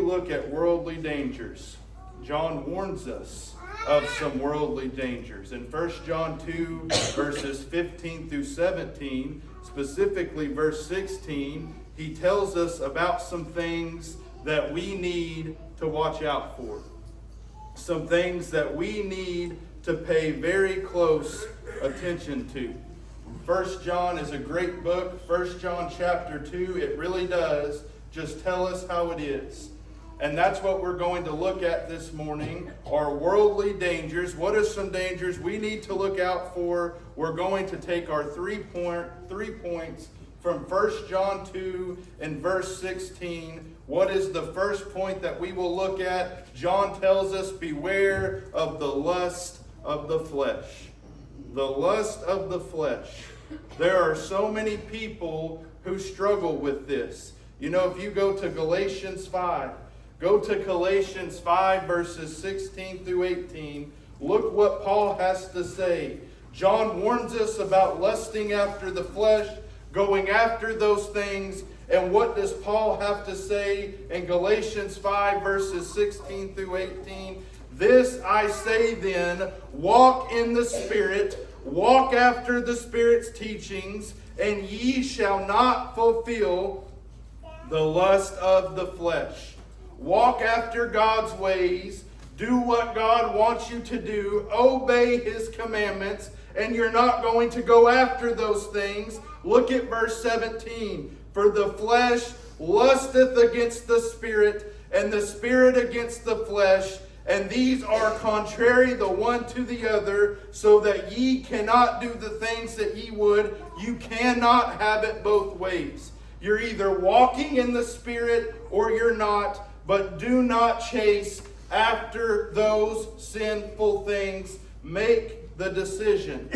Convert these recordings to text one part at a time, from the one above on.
look at worldly dangers, John warns us of some worldly dangers. In 1 John 2, verses 15 through 17, specifically verse 16, he tells us about some things that we need to watch out for. Some things that we need to pay very close attention to. 1 John is a great book. 1 John chapter 2, it really does just tell us how it is. And that's what we're going to look at this morning, are worldly dangers. What are some dangers we need to look out for? We're going to take our 3 points from 1 John 2 and verse 16. What is the first point that we will look at? John tells us, beware of the lust of the flesh. The lust of the flesh. There are so many people who struggle with this. You know, if you go to Galatians 5, verses 16 through 18. Look what Paul has to say. John warns us about lusting after the flesh, going after those things. And what does Paul have to say in Galatians 5, verses 16 through 18? This I say then, walk in the Spirit, walk after the Spirit's teachings, and ye shall not fulfill the lust of the flesh. Walk after God's ways. Do what God wants you to do. Obey His commandments. And you're not going to go after those things. Look at verse 17. For the flesh lusteth against the Spirit, and the Spirit against the flesh. And these are contrary the one to the other, so that ye cannot do the things that ye would. You cannot have it both ways. You're either walking in the Spirit or you're not. But do not chase after those sinful things. Make the decision.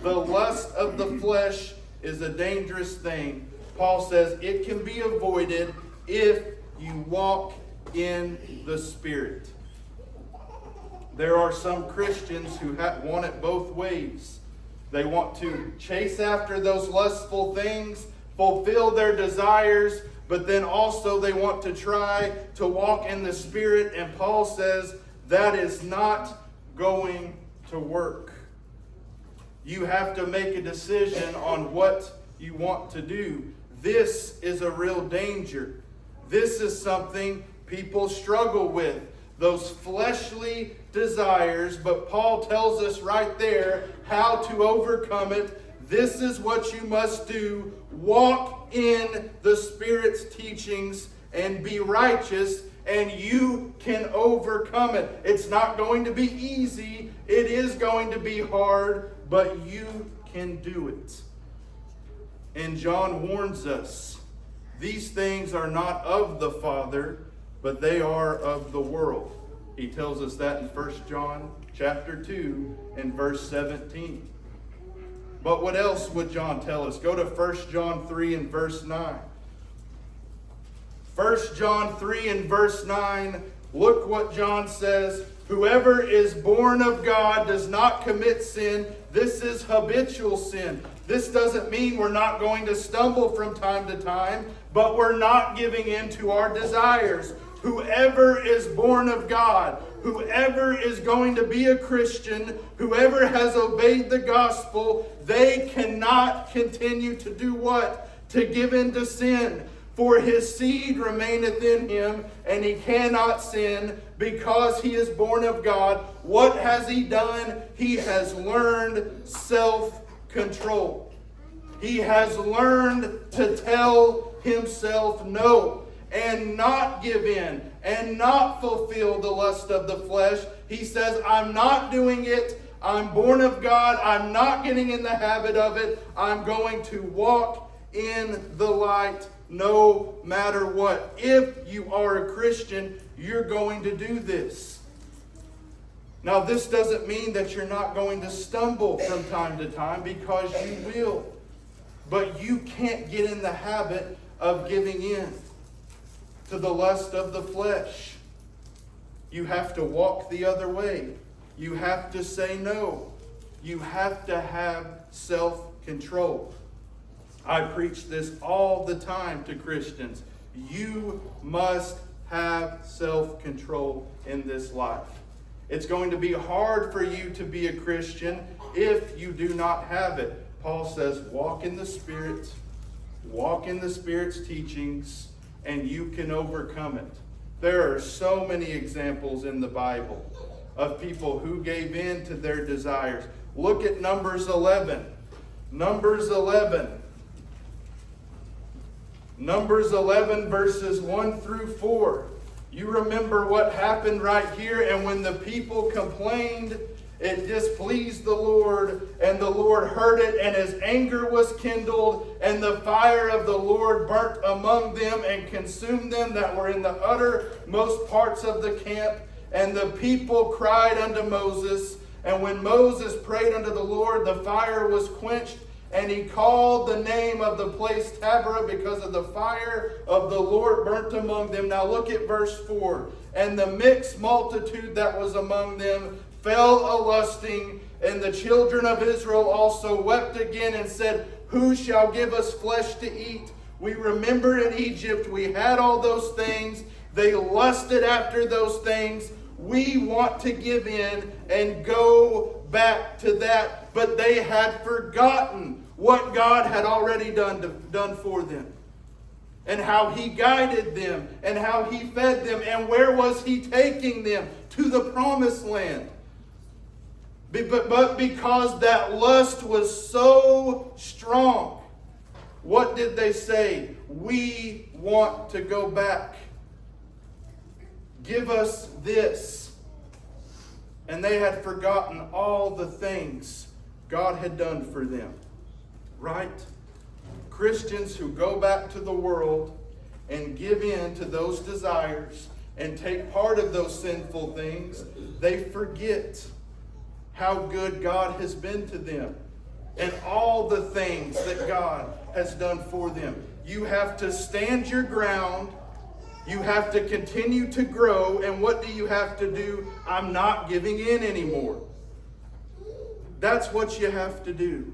The lust of the flesh is a dangerous thing. Paul says it can be avoided if you walk in the Spirit. There are some Christians who want it both ways. They want to chase after those lustful things, fulfill their desires, but then also they want to try to walk in the Spirit. And Paul says that is not going to work. You have to make a decision on what you want to do. This is a real danger. This is something people struggle with. Those fleshly desires. But Paul tells us right there how to overcome it. This is what you must do. Walk in the Spirit's teachings and be righteous, and you can overcome it. It's not going to be easy. It is going to be hard, but you can do it. And John warns us, these things are not of the Father, but they are of the world. He tells us that in 1 John chapter 2 and verse 17. But what else would John tell us? Go to 1 John 3 and verse 9. 1 John 3 and verse 9, look what John says. Whoever is born of God does not commit sin. This is habitual sin. This doesn't mean we're not going to stumble from time to time, but we're not giving in to our desires. Whoever is born of God, whoever is going to be a Christian, whoever has obeyed the gospel, they cannot continue to do what? To give in to sin. For his seed remaineth in him, and he cannot sin because he is born of God. What has he done? He has learned self-control. He has learned to tell himself no, and not give in, and not fulfill the lust of the flesh. He says, I'm not doing it. I'm born of God. I'm not getting in the habit of it. I'm going to walk in the light no matter what. If you are a Christian, you're going to do this. Now, this doesn't mean that you're not going to stumble from time to time, because you will. But you can't get in the habit of giving in to the lust of the flesh. You have to walk the other way. You have to say no. You have to have self-control. I preach this all the time to Christians. You must have self-control in this life. It's going to be hard for you to be a Christian if you do not have it. Paul says, walk in the Spirit, walk in the Spirit's teachings, and you can overcome it. There are so many examples in the Bible of people who gave in to their desires. Look at Numbers 11. Numbers 11. Numbers 11 verses 1 through 4. You remember what happened right here. And when the people complained, it displeased the Lord, and the Lord heard it, and his anger was kindled, and the fire of the Lord burnt among them and consumed them that were in the uttermost parts of the camp. And the people cried unto Moses, and when Moses prayed unto the Lord, the fire was quenched, and he called the name of the place Taberah, because of the fire of the Lord burnt among them. Now look at verse 4. And the mixed multitude that was among them fell a-lusting, and the children of Israel also wept again and said, who shall give us flesh to eat? We remember in Egypt we had all those things. They lusted after those things. We want to give in and go back to that. But they had forgotten what God had already done for them, and how he guided them, and how he fed them, and where was he taking them? To the promised land. But because that lust was so strong, what did they say? We want to go back. Give us this. And they had forgotten all the things God had done for them. Right? Christians who go back to the world and give in to those desires and take part of those sinful things, they forget how good God has been to them and all the things that God has done for them. You have to stand your ground. You have to continue to grow. And what do you have to do? I'm not giving in anymore. That's what you have to do.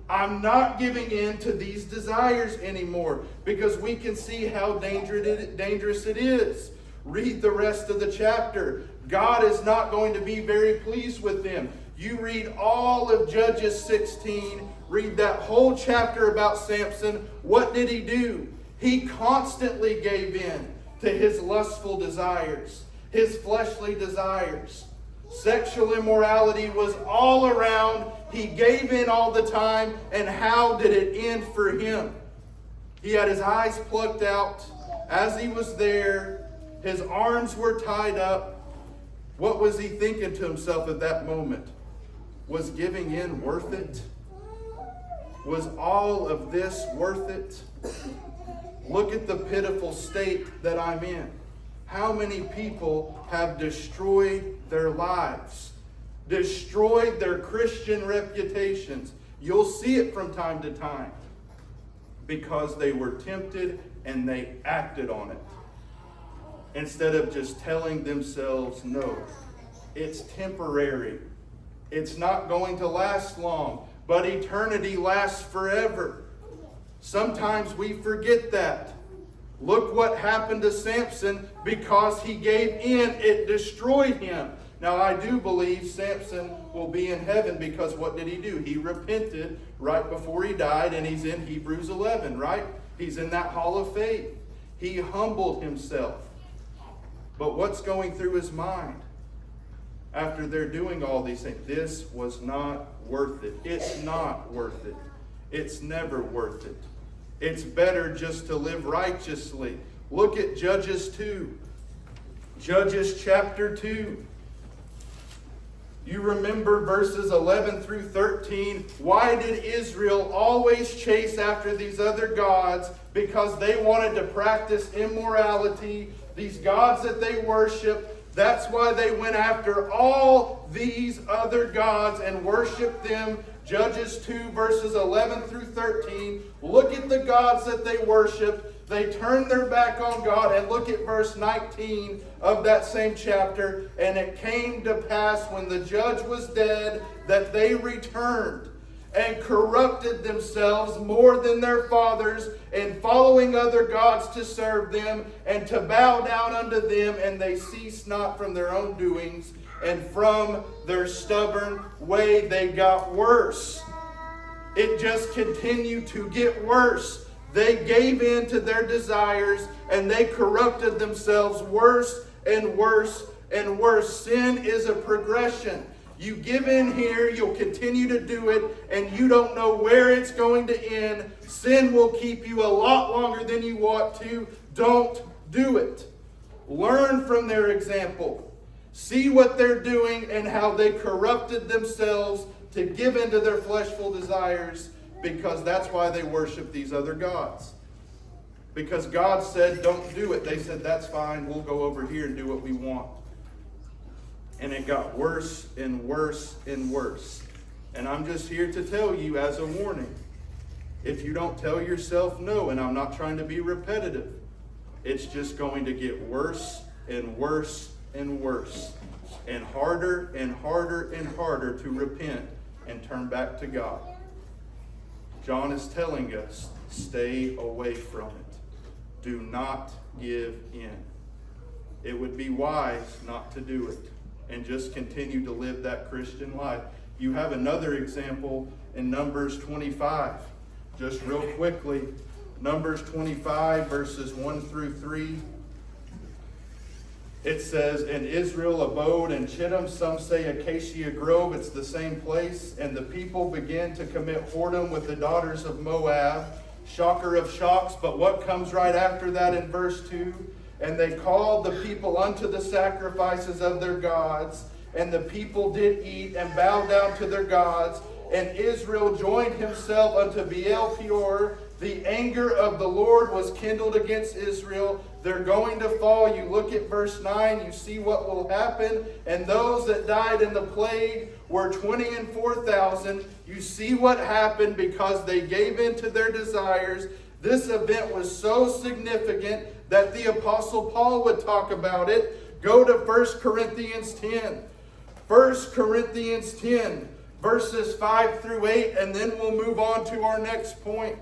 I'm not giving in to these desires anymore, because we can see how dangerous it is. Read the rest of the chapter. God is not going to be very pleased with them. You read all of Judges 16, read that whole chapter about Samson. What did he do? He constantly gave in to his lustful desires, his fleshly desires. Sexual immorality was all around. He gave in all the time. And how did it end for him? He had his eyes plucked out as he was there. His arms were tied up. What was he thinking to himself at that moment? Was giving in worth it? Was all of this worth it? Look at the pitiful state that I'm in. How many people have destroyed their lives, destroyed their Christian reputations? You'll see it from time to time because they were tempted and they acted on it. Instead of just telling themselves, no, it's temporary. It's not going to last long, but eternity lasts forever. Sometimes we forget that. Look what happened to Samson. Because he gave in, it destroyed him. Now I do believe Samson will be in heaven, because what did he do? He repented right before he died, and he's in Hebrews 11, right? He's in that hall of faith. He humbled himself. But what's going through his mind after they're doing all these things? This was not worth it. It's not worth it. It's never worth it. It's better just to live righteously. Look at Judges 2. Judges chapter 2. You remember verses 11 through 13. Why did Israel always chase after these other gods? Because they wanted to practice immorality. These gods that they worship. That's why they went after all these other gods and worshiped them. Judges 2 verses 11 through 13. Look at the gods that they worship. They turned their back on God. And look at verse 19 of that same chapter. And it came to pass when the judge was dead that they returned and corrupted themselves more than their fathers, and following other gods to serve them, and to bow down unto them, and they ceased not from their own doings, and from their stubborn way they got worse. It just continued to get worse. They gave in to their desires, and they corrupted themselves worse and worse and worse. Sin is a progression. You give in here, you'll continue to do it, and you don't know where it's going to end. Sin will keep you a lot longer than you want to. Don't do it. Learn from their example. See what they're doing and how they corrupted themselves to give in to their fleshful desires, because that's why they worship these other gods. Because God said, don't do it. They said, that's fine, we'll go over here and do what we want. And it got worse and worse and worse. And I'm just here to tell you as a warning. If you don't tell yourself no, and I'm not trying to be repetitive, it's just going to get worse and worse and worse. And harder and harder and harder to repent and turn back to God. John is telling us, stay away from it. Do not give in. It would be wise not to do it and just continue to live that Christian life. You have another example in Numbers 25. Just real quickly, Numbers 25 verses 1 through 3. It says, and Israel abode in Chittim, some say Acacia Grove, it's the same place. And the people began to commit whoredom with the daughters of Moab. Shocker of shocks, but what comes right after that in verse 2? And they called the people unto the sacrifices of their gods. And the people did eat and bow down to their gods. And Israel joined himself unto Baal Peor. The anger of the Lord was kindled against Israel. They're going to fall. You look at verse 9, you see what will happen. And those that died in the plague were 24,000. You see what happened because they gave in to their desires. This event was so significant that the Apostle Paul would talk about it. Go to 1 Corinthians 10. 1 Corinthians 10, verses 5 through 8, and then we'll move on to our next point.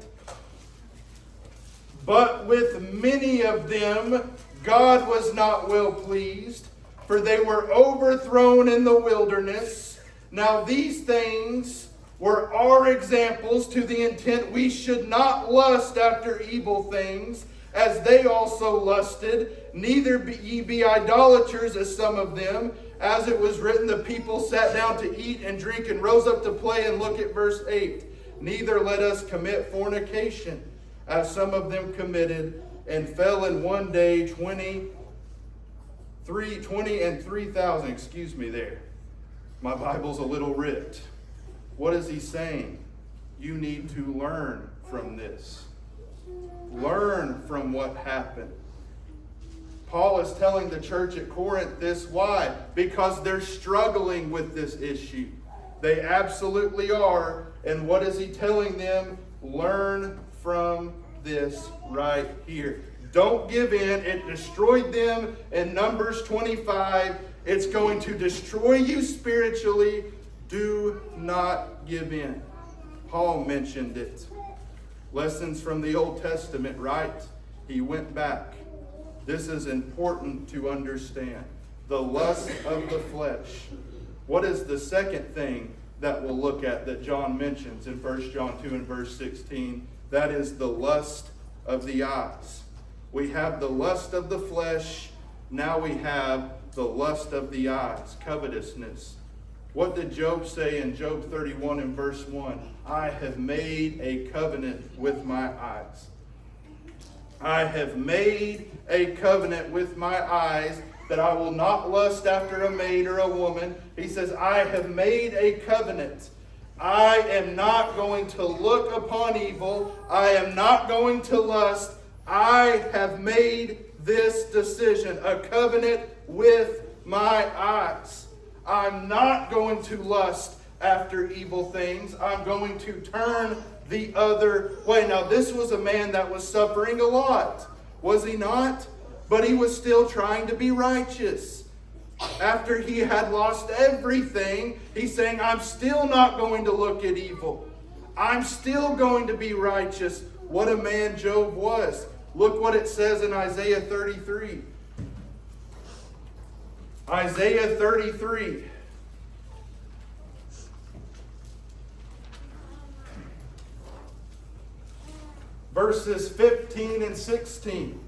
But with many of them God was not well pleased, for they were overthrown in the wilderness. Now these things were our examples, to the intent we should not lust after evil things, as they also lusted. Neither be ye be idolaters, as some of them. As it was written, the people sat down to eat and drink and rose up to play. And look at verse 8. Neither let us commit fornication, as some of them committed, and fell in one day 20 and 3,000. Excuse me there. My Bible's a little ripped. What is he saying? You need to learn from this. Learn from what happened. Paul is telling the church at Corinth this. Why? Because they're struggling with this issue. They absolutely are. And what is he telling them? Learn from this right here. Don't give in. It destroyed them in Numbers 25. It's going to destroy you spiritually. Do not give in. Paul mentioned it. Lessons from the Old Testament, right? He went back. This is important to understand. The lust of the flesh. What is the second thing that we'll look at that John mentions in 1 John 2 and verse 16? That is the lust of the eyes. We have the lust of the flesh. Now we have the lust of the eyes, covetousness. What did Job say in Job 31 and verse 1? I have made a covenant with my eyes. I have made a covenant with my eyes that I will not lust after a maid or a woman. He says, I have made a covenant. I am not going to look upon evil. I am not going to lust. I have made this decision, a covenant with my eyes. I'm not going to lust after evil things. I'm going to turn the other way. Now, this was a man that was suffering a lot, was he not? But he was still trying to be righteous. After he had lost everything, he's saying, I'm still not going to look at evil. I'm still going to be righteous. What a man Job was. Look what it says in Isaiah 33. Isaiah 33. Verses 15 and 16.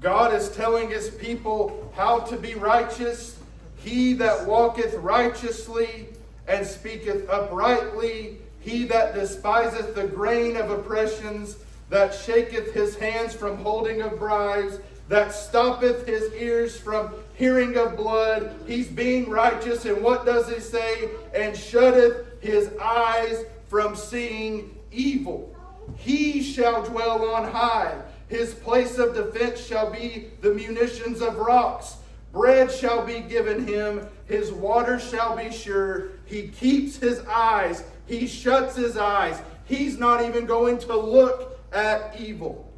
God is telling his people how to be righteous. He that walketh righteously and speaketh uprightly, he that despiseth the grain of oppressions, that shaketh his hands from holding of bribes, that stoppeth his ears from hearing of blood. He's being righteous, and what does he say? And shutteth his eyes from seeing evil. He shall dwell on high. His place of defense shall be the munitions of rocks. Bread shall be given him. His water shall be sure. He keeps his eyes. He shuts his eyes. He's not even going to look at evil.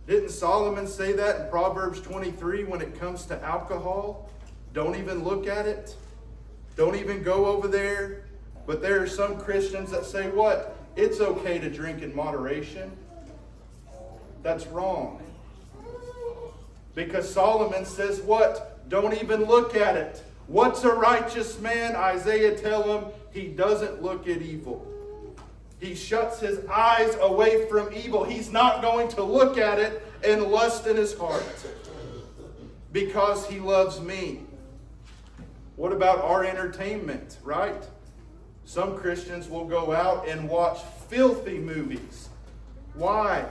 Didn't Solomon say that in Proverbs 23 when it comes to alcohol? Don't even look at it. Don't even go over there. But there are some Christians that say what? It's okay to drink in moderation. That's wrong. Because Solomon says what? Don't even look at it. What's a righteous man? Isaiah tell him he doesn't look at evil. He shuts his eyes away from evil. He's not going to look at it and lust in his heart. Because he loves me. What about our entertainment, right? Some Christians will go out and watch filthy movies. Why?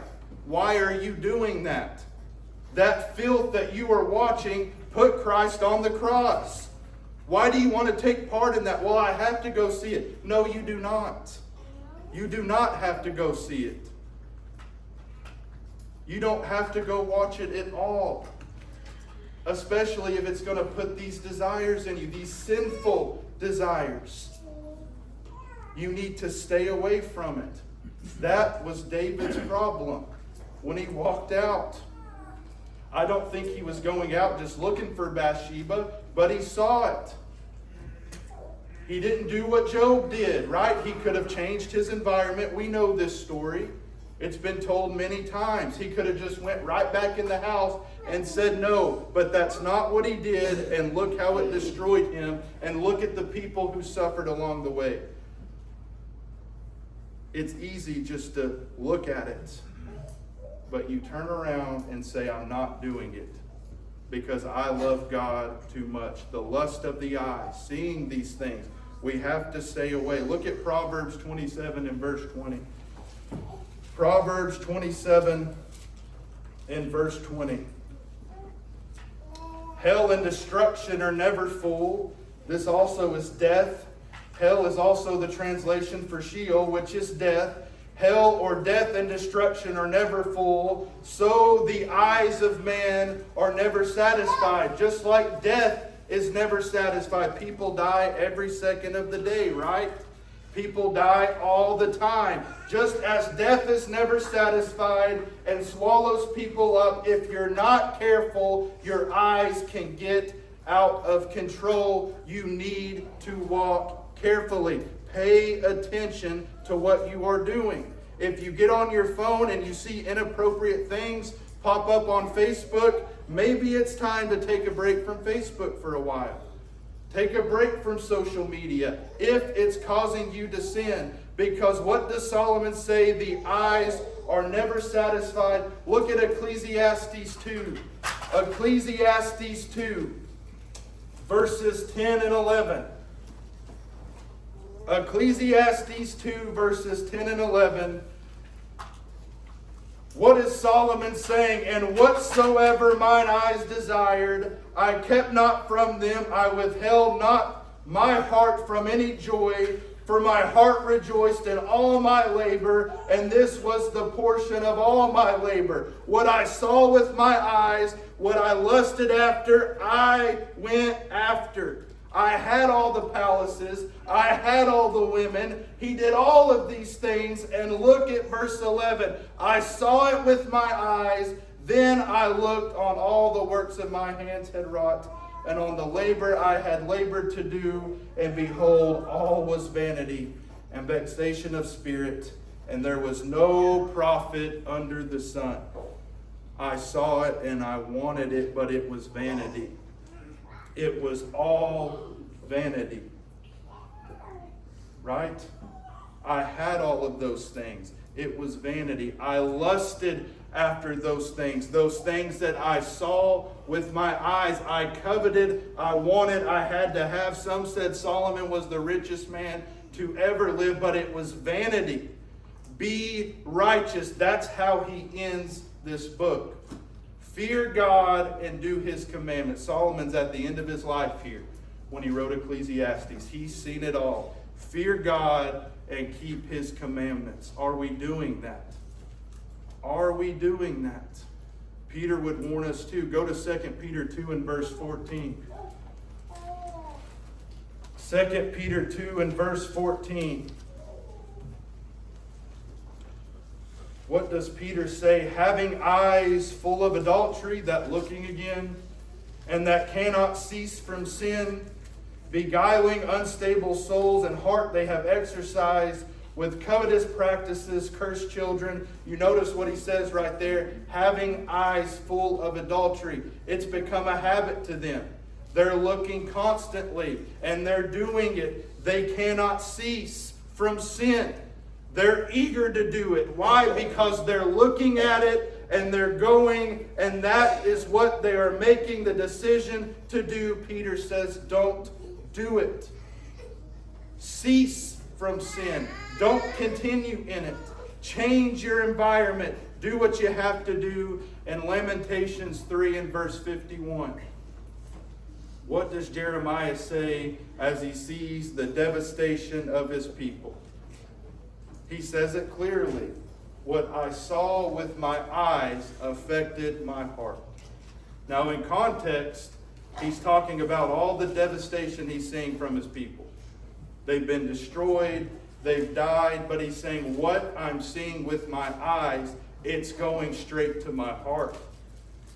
Why are you doing that? That filth that you are watching put Christ on the cross. Why do you want to take part in that? Well, I have to go see it. No, you do not. You do not have to go see it. You don't have to go watch it at all. Especially if it's going to put these desires in you, these sinful desires. You need to stay away from it. That was David's problem when he walked out. I don't think he was going out just looking for Bathsheba, but he saw it. He didn't do what Job did, right? He could have changed his environment. We know this story. It's been told many times. He could have just went right back in the house and said no, but that's not what he did, and look how it destroyed him, and look at the people who suffered along the way. It's easy just to look at it, but you turn around and say, I'm not doing it because I love God too much. The lust of the eye, seeing these things, we have to stay away. Look at Proverbs 27 and verse 20. Proverbs 27 and verse 20. Hell and destruction are never full. This also is death. Hell is also the translation for Sheol, which is death. Hell or death and destruction are never full. So the eyes of man are never satisfied. Just like death is never satisfied. People die every second of the day, right? People die all the time. Just as death is never satisfied and swallows people up, if you're not careful, your eyes can get out of control. You need to walk carefully. Pay attention to what you are doing. If you get on your phone and you see inappropriate things pop up on Facebook, maybe it's time to take a break from Facebook for a while. Take a break from social media if it's causing you to sin. Because what does Solomon say? The eyes are never satisfied. Look at Ecclesiastes 2. Ecclesiastes 2, verses 10 and 11. Ecclesiastes 2, verses 10 and 11. What is Solomon saying? And whatsoever mine eyes desired, I kept not from them. I withheld not my heart from any joy, for my heart rejoiced in all my labor, and this was the portion of all my labor. What I saw with my eyes, what I lusted after, I went after. I had all the palaces. I had all the women. He did all of these things. And look at verse 11. I saw it with my eyes. Then I looked on all the works of my hands had wrought, and on the labor I had labored to do. And behold, all was vanity, and vexation of spirit, and there was no profit under the sun. I saw it and I wanted it, but it was vanity. It was all vanity. Right? I had all of those things. It was vanity. I lusted after those things that I saw with my eyes. I coveted, I wanted, I had to have. Some said Solomon was the richest man to ever live, but it was vanity. Be righteous. That's how he ends this book. Fear God and do his commandments. Solomon's at the end of his life here when he wrote Ecclesiastes. He's seen it all. Fear God and keep his commandments. Are we doing that? Are we doing that? Peter would warn us too. Go to 2 Peter 2 and verse 14. 2 Peter 2 and verse 14. What does Peter say? Having eyes full of adultery, that looking again, and that cannot cease from sin, beguiling unstable souls, and heart they have exercised with covetous practices, cursed children. You notice what he says right there, having eyes full of adultery. It's become a habit to them. They're looking constantly, and they're doing it. They cannot cease from sin. They're eager to do it. Why? Because they're looking at it and they're going, and that is what they are making the decision to do. Peter says, don't do it. Cease from sin. Don't continue in it. Change your environment. Do what you have to do. In Lamentations 3 and verse 51. What does Jeremiah say as he sees the devastation of his people? He says it clearly. What I saw with my eyes affected my heart. Now in context, he's talking about all the devastation he's seeing from his people. They've been destroyed, they've died, but he's saying what I'm seeing with my eyes, it's going straight to my heart.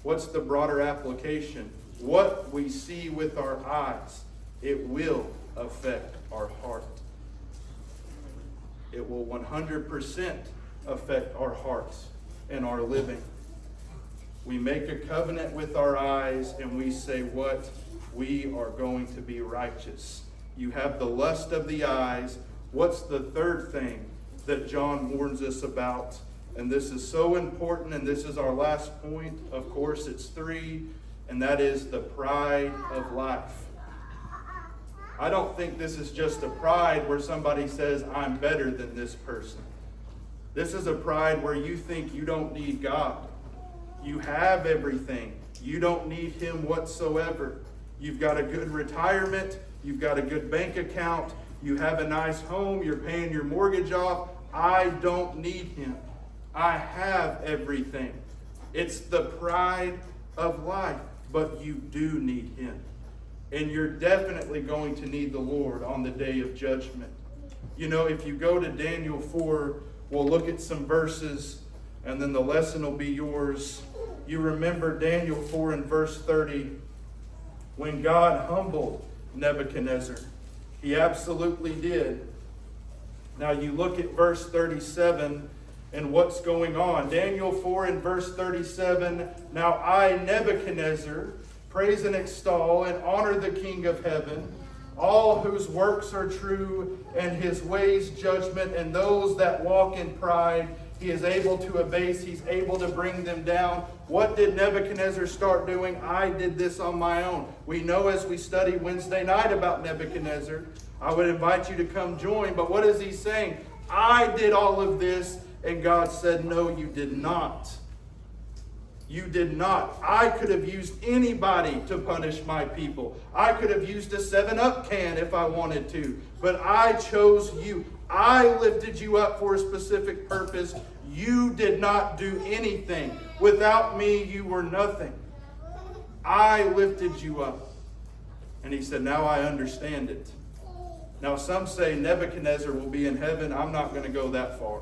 What's the broader application? What we see with our eyes, it will affect our heart. It will 100% affect our hearts and our living. We make a covenant with our eyes and we say what? We are going to be righteous. You have the lust of the eyes. What's the third thing that John warns us about? And this is so important, and this is our last point. Of course, it's 3, and that is the pride of life. I don't think this is just a pride where somebody says, I'm better than this person. This is a pride where you think you don't need God. You have everything. You don't need him whatsoever. You've got a good retirement. You've got a good bank account. You have a nice home. You're paying your mortgage off. I don't need him. I have everything. It's the pride of life. But you do need him. And you're definitely going to need the Lord on the day of judgment. You know, if you go to Daniel 4, we'll look at some verses, and then the lesson will be yours. You remember Daniel 4 and verse 30, when God humbled Nebuchadnezzar. He absolutely did. Now you look at verse 37 and what's going on. Daniel 4 and verse 37, now I, Nebuchadnezzar, praise and extol and honor the King of heaven, all whose works are true, and his ways judgment, and those that walk in pride he is able to abase, he's able to bring them down. What did Nebuchadnezzar start doing? I did this on my own. We know as we study Wednesday night about Nebuchadnezzar. I would invite you to come join, but what is he saying? I did all of this, and God said, no, you did not. You did not. I could have used anybody to punish my people. I could have used a 7-Up can if I wanted to. But I chose you. I lifted you up for a specific purpose. You did not do anything. Without me, you were nothing. I lifted you up. And he said, now I understand it. Now some say Nebuchadnezzar will be in heaven. I'm not going to go that far.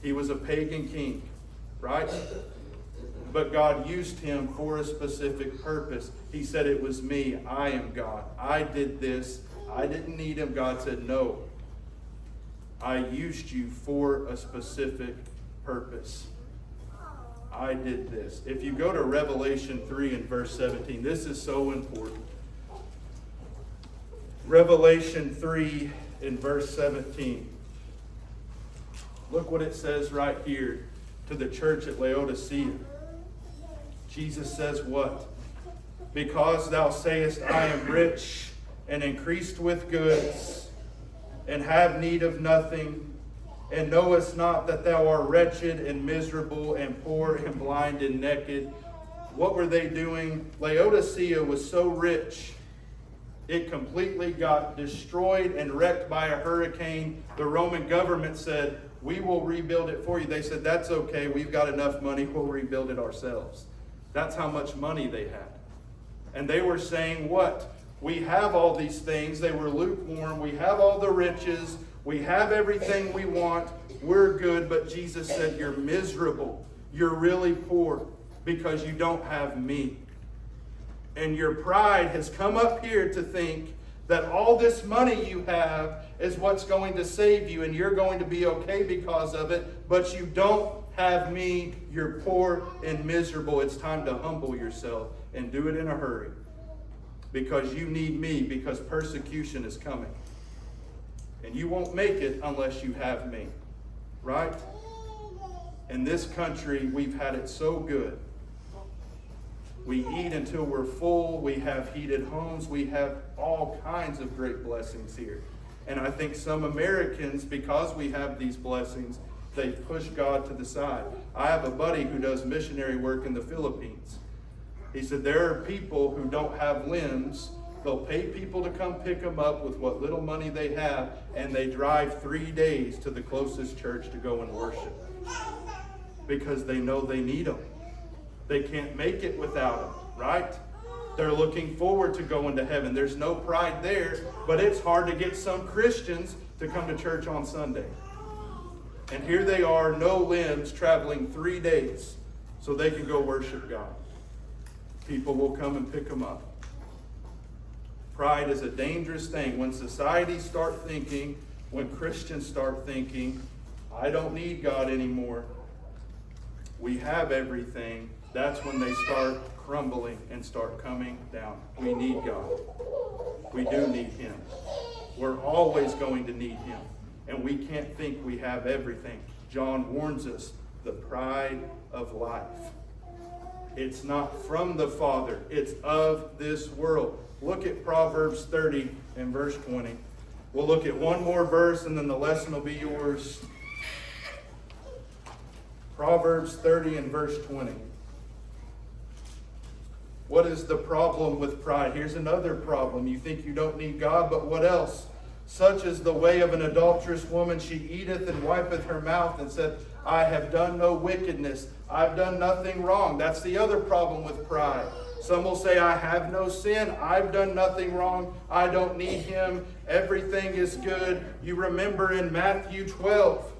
He was a pagan king, right? But God used him for a specific purpose. He said, it was me. I am God. I did this. I didn't need him. God said, no. I used you for a specific purpose. I did this. If you go to Revelation 3 and verse 17, this is so important. Revelation 3 in verse 17. Look what it says right here to the church at Laodicea. Jesus says what? Because thou sayest, I am rich and increased with goods, and have need of nothing, and knowest not that thou art wretched and miserable and poor and blind and naked. What were they doing? Laodicea was so rich, it completely got destroyed and wrecked by a hurricane. The Roman government said, we will rebuild it for you. They said, that's okay. We've got enough money. We'll rebuild it ourselves. That's how much money they had. And they were saying what? We have all these things. They were lukewarm. We have all the riches. We have everything we want. We're good. But Jesus said, you're miserable. You're really poor because you don't have me. And your pride has come up here to think that all this money you have is what's going to save you and you're going to be okay because of it. But you don't have me. You're poor and miserable. It's time to humble yourself and do it in a hurry. Because you need me, because persecution is coming. And you won't make it unless you have me. Right? In this country, we've had it so good. We eat until we're full. We have heated homes. We have all kinds of great blessings here. And I think some Americans, because we have these blessings, they push God to the side. I have a buddy who does missionary work in the Philippines. He said there are people who don't have limbs. They'll pay people to come pick them up with what little money they have, and they drive 3 days to the closest church to go and worship. Because they know they need them. They can't make it without them, right? They're looking forward to going to heaven. There's no pride there, but it's hard to get some Christians to come to church on Sunday. And here they are, no limbs, traveling 3 days so they can go worship God. People will come and pick them up. Pride is a dangerous thing. When societies start thinking, when Christians start thinking, I don't need God anymore, we have everything, that's when they start crumbling and start coming down. We need God. We do need Him. We're always going to need Him. And we can't think we have everything. John warns us, the pride of life. It's not from the Father. It's of this world. Look at Proverbs 30 and verse 20. We'll look at one more verse and then the lesson will be yours. Proverbs 30 and verse 20. What is the problem with pride? Here's another problem. You think you don't need God, but what else? Such is the way of an adulterous woman. She eateth and wipeth her mouth and said, I have done no wickedness. I've done nothing wrong. That's the other problem with pride. Some will say, I have no sin. I've done nothing wrong. I don't need Him. Everything is good. You remember in Matthew 12.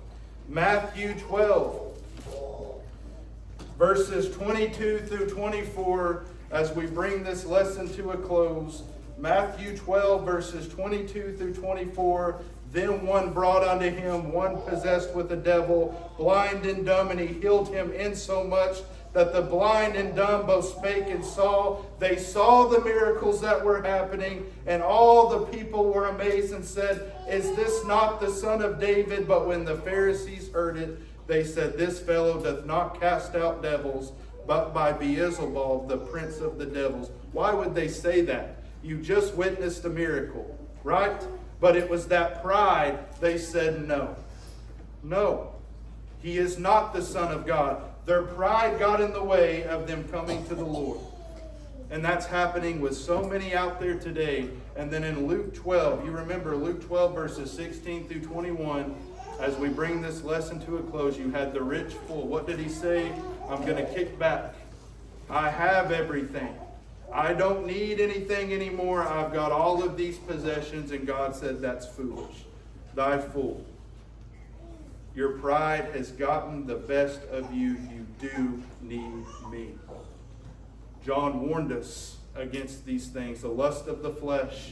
Matthew 12. Verses 22 through 24. As we bring this lesson to a close. Matthew 12 verses 22 through 24. Then one brought unto him one possessed with a devil, blind and dumb, and he healed him insomuch that the blind and dumb both spake and saw. They saw the miracles that were happening, and all the people were amazed and said, Is this not the son of David? But when the Pharisees heard it, they said, This fellow doth not cast out devils, but by Beelzebub, the prince of the devils. Why would they say that? You just witnessed a miracle, right? But it was that pride. They said no. No. He is not the Son of God. Their pride got in the way of them coming to the Lord. And that's happening with so many out there today. And then in Luke 12, you remember Luke 12 verses 16 through 21, as we bring this lesson to a close, you had the rich fool. What did he say? I'm going to kick back. I have everything. I don't need anything anymore. I've got all of these possessions. And God said, that's foolish. Thy fool. Your pride has gotten the best of you. You do need me. John warned us against these things. The lust of the flesh,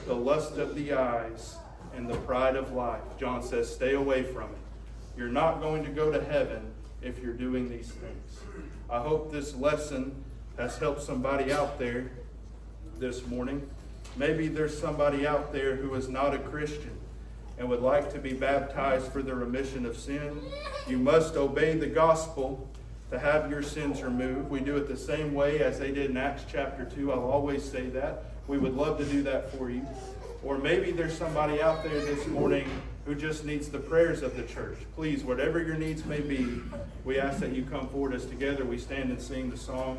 the lust of the eyes, and the pride of life. John says, stay away from it. You're not going to go to heaven if you're doing these things. I hope this lesson has helped somebody out there this morning. Maybe there's somebody out there who is not a Christian and would like to be baptized for the remission of sin. You must obey the gospel to have your sins removed. We do it the same way as they did in Acts chapter 2. I'll always say that. We would love to do that for you. Or maybe there's somebody out there this morning who just needs the prayers of the church. Please, whatever your needs may be, we ask that you come forward as together we stand and sing the song.